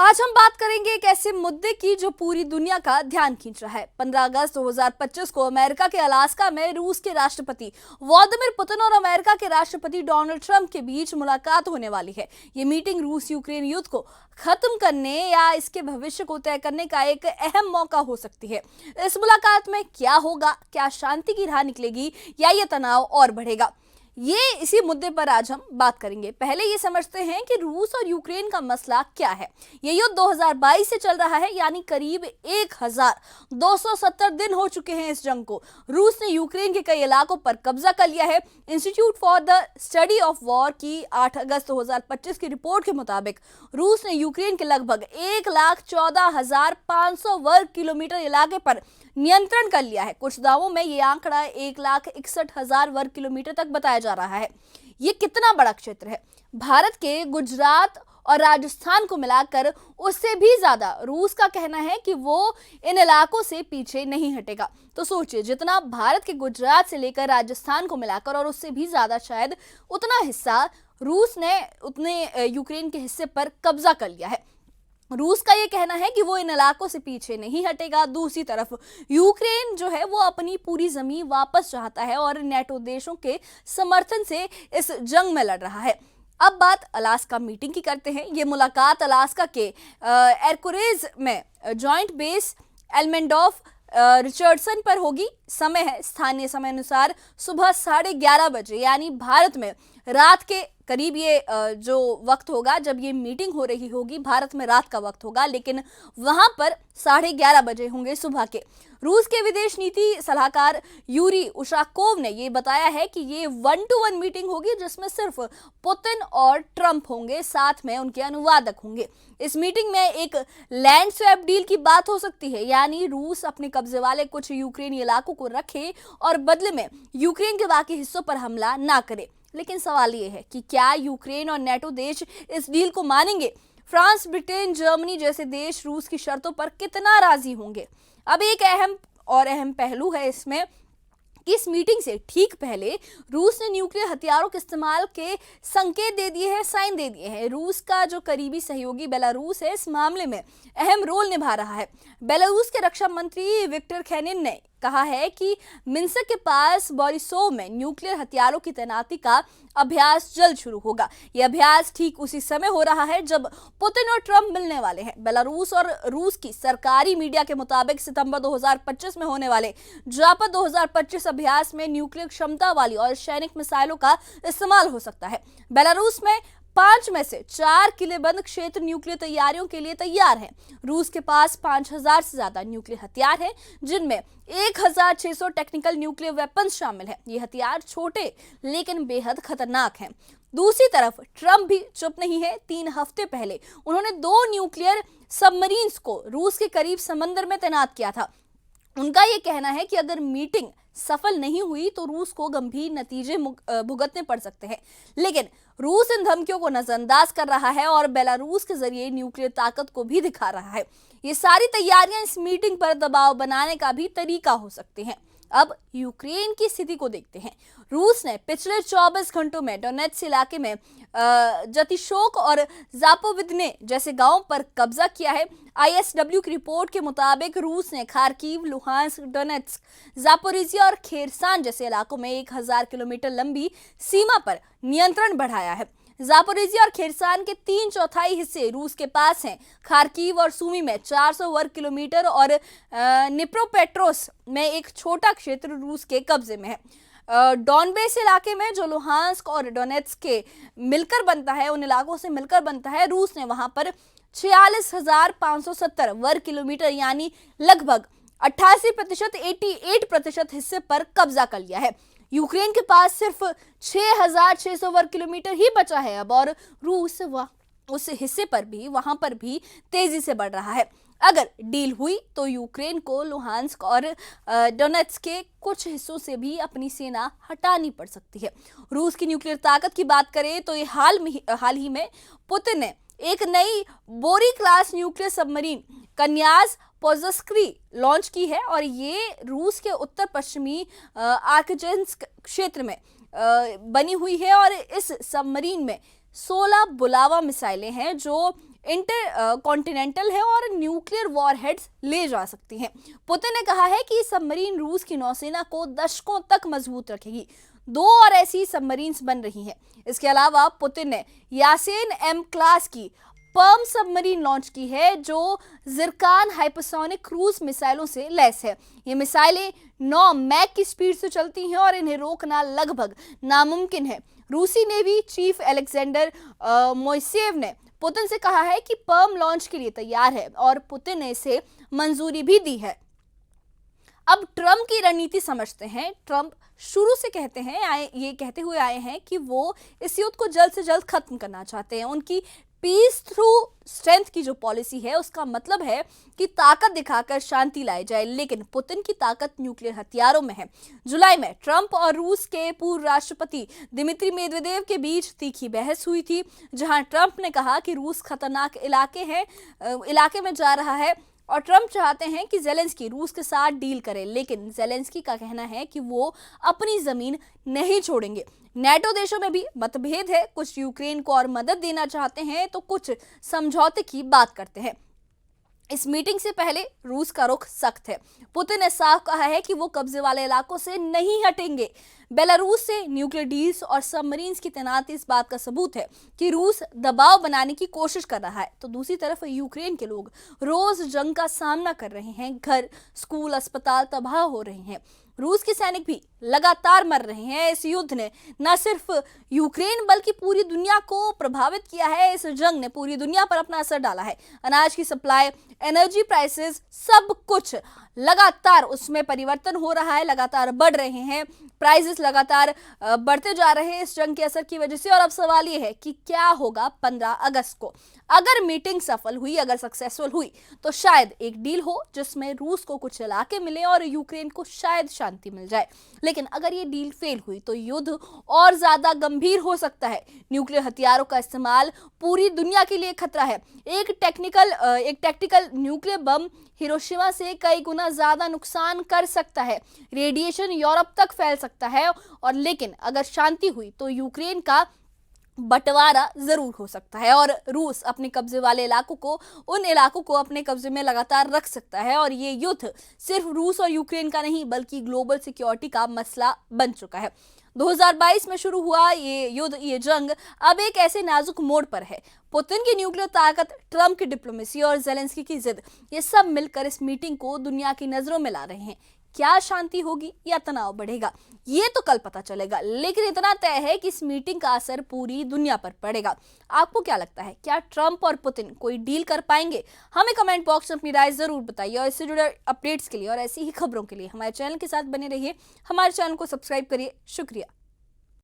आज हम बात करेंगे एक ऐसे मुद्दे की जो पूरी दुनिया का ध्यान खींच रहा है। 15 अगस्त 2025 को अमेरिका के अलास्का में रूस के राष्ट्रपति व्लादिमीर पुतिन और अमेरिका के राष्ट्रपति डोनाल्ड ट्रंप के बीच मुलाकात होने वाली है। ये मीटिंग रूस यूक्रेन युद्ध को खत्म करने या इसके भविष्य को तय करने का एक अहम मौका हो सकती है। इस मुलाकात में क्या होगा, क्या शांति की राह निकलेगी या ये तनाव और बढ़ेगा, ये इसी मुद्दे पर आज हम बात करेंगे। पहले ये समझते हैं कि रूस और यूक्रेन का मसला क्या है। ये युद्ध 2022 से चल रहा है, यानी करीब 1270 दिन हो चुके हैं इस जंग को। रूस ने यूक्रेन के कई इलाकों पर कब्जा कर लिया है। Institute for the study of war की 8 अगस्त 2025 की रिपोर्ट के मुताबिक रूस ने यूक्रेन के लगभग 1,14,500 वर्ग किलोमीटर इलाके पर नियंत्रण कर लिया है। कुछ दावों में ये आंकड़ा 1,61,000 वर्ग किलोमीटर तक बताया जा रहा है। ये कितना बड़ा क्षेत्र है? भारत के गुजरात और राजस्थान को मिलाकर उससे भी ज्यादा। रूस का कहना है कि वो इन इलाकों से पीछे नहीं हटेगा। तो सोचिए, जितना भारत के गुजरात से लेकर राजस्थान को मिलाकर और उससे भी ज्यादा शायद उतना हिस्सा रूस ने उतने यूक्रेन के हिस्से पर कब्जा कर लिया है। रूस का ये कहना है कि वो इन इलाकों से पीछे नहीं हटेगा। दूसरी तरफ यूक्रेन जो है वो अपनी पूरी जमीन वापस चाहता है और नेटो देशों के समर्थन से इस जंग में लड़ रहा है। अब बात अलास्का मीटिंग की करते हैं। ये मुलाकात अलास्का के एरकुरेज में जॉइंट बेस एल्मेंडोफ रिचर्डसन पर होगी। समय है स्थानीय समय अनुसार सुबह 11:30 बजे, यानी भारत में रात के करीब ये जो वक्त होगा जब ये मीटिंग हो रही होगी, भारत में रात का वक्त होगा, लेकिन वहां पर 11:30 बजे होंगे सुबह के। रूस के विदेश नीति सलाहकार यूरी उशाकोव ने ये बताया है कि ये 1-to-1 मीटिंग होगी जिसमें सिर्फ पुतिन और ट्रंप होंगे, साथ में उनके अनुवादक होंगे। इस मीटिंग में एक लैंड स्वैप डील की बात हो सकती है, यानी रूस अपने कब्जे वाले कुछ यूक्रेनी इलाकों को रखे और बदले में यूक्रेन के बाकी हिस्सों पर हमला ना करे। लेकिन सवाल ये है कि क्या यूक्रेन और नेटो देश इस डील को मानेंगे? फ्रांस, ब्रिटेन, जर्मनी जैसे देश रूस की शर्तों पर कितना राजी होंगे? अब एक अहम पहलू है इसमें कि इस मीटिंग से ठीक पहले रूस ने न्यूक्लियर हथियारों के इस्तेमाल के संकेत दे दिए हैं, साइन दे दिए हैं। रूस का जो करीबी सहयोगी बेलारूस है इस मामले में अहम रोल निभा रहा है। बेलारूस के रक्षा मंत्री विक्टर खेनिन ने कहा है कि मिन्स्क के पास बोरिसोव में न्यूक्लियर हथियारों की तैनाती का अभ्यास जल्द शुरू होगा। यह अभ्यास ठीक उसी समय हो रहा है जब पुतिन और ट्रंप मिलने वाले हैं। बेलारूस और रूस की सरकारी मीडिया के मुताबिक सितंबर 2025 में होने वाले जापान 2025 अभ्यास में न्यूक्लियर क्षमता वाली और सैनिक मिसाइलों का इस्तेमाल हो सकता है। बेलारूस में 5 में से 4 किलेबंद क्षेत्र न्यूक्लियर तैयारियों के लिए तैयार हैं। रूस के पास 5,000 से ज्यादा न्यूक्लियर हथियार हैं, जिनमें 1,600 टेक्निकल न्यूक्लियर वेपन्स शामिल हैं। ये हथियार छोटे लेकिन बेहद खतरनाक हैं। दूसरी तरफ ट्रंप भी चुप नहीं है। 3 हफ्ते पहले उन्होंने 2 न्यूक्लियर सबमरीन्स को रूस के करीब समंदर में तैनात किया था। उनका यह कहना है कि अगर मीटिंग सफल नहीं हुई तो रूस को गंभीर नतीजे भुगतने पड़ सकते हैं। लेकिन रूस इन धमकियों को नजरअंदाज कर रहा है और बेलारूस के जरिए न्यूक्लियर ताकत को भी दिखा रहा है। ये सारी तैयारियां इस मीटिंग पर दबाव बनाने का भी तरीका हो सकती हैं। अब यूक्रेन की स्थिति को देखते हैं। रूस ने पिछले 24 घंटों में डोनेट्स इलाके में जतिशोक और जापोविदने जैसे गांवों पर कब्जा किया है। आईएसडब्ल्यू की रिपोर्ट के मुताबिक रूस ने खार्किव, लुहांस्क, डोनेट्स्क, जापोरिजिया और खेरसान जैसे इलाकों में 1000 किलोमीटर लंबी सीमा पर नियंत्रण बढ़ाया है। जापोरिजिया और खेरसान के 3/4 हिस्से रूस के पास हैं। खार्किव और सूमी में 400 वर्ग किलोमीटर और निप्रोपेट्रोस में एक छोटा क्षेत्र रूस के कब्जे में है। डॉनबेस इलाके में जो लुहांस्क और डोनेट्स्क के मिलकर बनता है, उन इलाकों से मिलकर बनता है, रूस ने वहां पर 46,570 वर्ग किलोमीटर यानी लगभग 88% हिस्से पर कब्जा कर लिया है। यूक्रेन के पास सिर्फ 6,600 वर्ग किलोमीटर ही बचा है अब, और रूस उस हिस्से पर भी वहां पर भी तेजी से बढ़ रहा है। अगर डील हुई तो यूक्रेन को लुहांस्क और डोनेट्स्क के कुछ हिस्सों से भी अपनी सेना हटानी पड़ सकती है। रूस की न्यूक्लियर ताकत की बात करें तो ये हाल ही में पुतिन ने एक नई बोरी क्लास न्यूक्लियर सबमरीन कन्याज पोजस्क्री लॉन्च की है और ये रूस के उत्तर पश्चिमी आर्कजेंस्क क्षेत्र में बनी हुई है और इस सबमरीन में 16 बुलावा मिसाइलें हैं जो इंटर कॉन्टिनेंटल है और न्यूक्लियर वॉरहेड्स ले जा सकती हैं। पुतिन ने कहा है कि सबमरीन रूस की नौसेना को दशकों तक मजबूत रखेगी। 2 और ऐसी सबमरीन्स बन रही हैं। इसके अलावा पुतिन ने यासेन एम क्लास की पर्म सबमरीन लॉन्च की है जो जिरकान हाइपरसोनिक क्रूज मिसाइलों से लैस है। ये मिसाइलें 9 मैक की स्पीड से चलती हैं और इन्हें रोकना लगभग नामुमकिन है। रूसी नेवी चीफ अलेक्जेंडर मोइसेव ने पुतिन से कहा है कि पर्म लॉन्च के लिए तैयार है और पुतिन ने इसे मंजूरी भी दी है। अब ट्रंप की रणनीति समझते हैं। ट्रंप शुरू से ये कहते हुए आए हैं कि वो इस युद्ध को जल्द से जल्द खत्म करना चाहते हैं। उनकी पीस थ्रू स्ट्रेंथ की जो पॉलिसी है उसका मतलब है कि ताकत दिखाकर शांति लाई जाए, लेकिन पुतिन की ताकत न्यूक्लियर हथियारों में है। जुलाई में ट्रंप और रूस के पूर्व राष्ट्रपति दिमित्री मेदवेदेव के बीच तीखी बहस हुई थी, जहां ट्रंप ने कहा कि रूस खतरनाक इलाके में जा रहा है और ट्रंप चाहते हैं कि जेलेंस्की रूस के साथ डील करे, लेकिन जेलेंस्की का कहना है कि वो अपनी जमीन नहीं छोड़ेंगे। नेटो देशों में भी मतभेद है। कुछ यूक्रेन को और मदद देना चाहते हैं तो कुछ समझौते की बात करते हैं। इस मीटिंग से पहले रूस का रुख सख्त है। पुतिन ने साफ कहा है कि वो कब्जे वाले इलाकों से नहीं हटेंगे। बेलारूस से न्यूक्लियर डील्स और सबमरीन्स की तैनाती इस बात का सबूत है कि रूस दबाव बनाने की कोशिश कर रहा है। तो दूसरी तरफ यूक्रेन के लोग रोज जंग का सामना कर रहे हैं। घर, स्कूल, अस्पताल तबाह हो रहे हैं। रूस के सैनिक भी लगातार मर रहे हैं। इस युद्ध ने न सिर्फ यूक्रेन बल्कि पूरी दुनिया को प्रभावित किया है। इस जंग ने पूरी दुनिया पर अपना असर डाला है। अनाज की सप्लाई, एनर्जी प्राइसेस, सब कुछ लगातार उसमें परिवर्तन हो रहा है, लगातार बढ़ रहे हैं। प्राइसेस लगातार बढ़ते जा रहे हैं इस जंग के असर की वजह से। और अब सवाल ये है कि क्या होगा 15 अगस्त को। अगर मीटिंग सफल हुई, अगर सक्सेसफुल हुई, तो शायद एक डील हो जिसमें रूस को कुछ इलाके मिले और यूक्रेन को शायद शांति मिल जाए। लेकिन अगर ये डील फेल हुई तो युद्ध और ज्यादा गंभीर हो सकता है। न्यूक्लियर हथियारों का इस्तेमाल पूरी दुनिया के लिए खतरा है। एक टैक्टिकल न्यूक्लियर बम हिरोशिमा से कई गुना ज्यादा नुकसान कर सकता है। रेडिएशन यूरोप तक फैल सकता है। और लेकिन अगर शांति हुई तो यूक्रेन का बंटवारा जरूर हो सकता है और रूस अपने कब्जे वाले उन इलाकों को अपने कब्जे में लगातार रख सकता है। और ये युद्ध सिर्फ रूस और यूक्रेन का नहीं बल्कि ग्लोबल सिक्योरिटी का मसला बन चुका है। 2022 में शुरू हुआ ये जंग अब एक ऐसे नाजुक मोड़ पर है। पुतिन की न्यूक्लियर ताकत, ट्रंप की डिप्लोमेसी और जेलेंस्की की जिद, ये सब मिलकर इस मीटिंग को दुनिया की नजरों में ला रहे हैं। क्या शांति होगी या तनाव बढ़ेगा, ये तो कल पता चलेगा। लेकिन इतना तय है कि इस मीटिंग का असर पूरी दुनिया पर पड़ेगा। आपको क्या लगता है, क्या ट्रंप और पुतिन कोई डील कर पाएंगे? हमें कमेंट बॉक्स में अपनी राय जरूर बताइए। और इससे जुड़े अपडेट्स के लिए और ऐसी ही खबरों के लिए हमारे चैनल के साथ बने रहिए। हमारे चैनल को सब्सक्राइब करिए। शुक्रिया।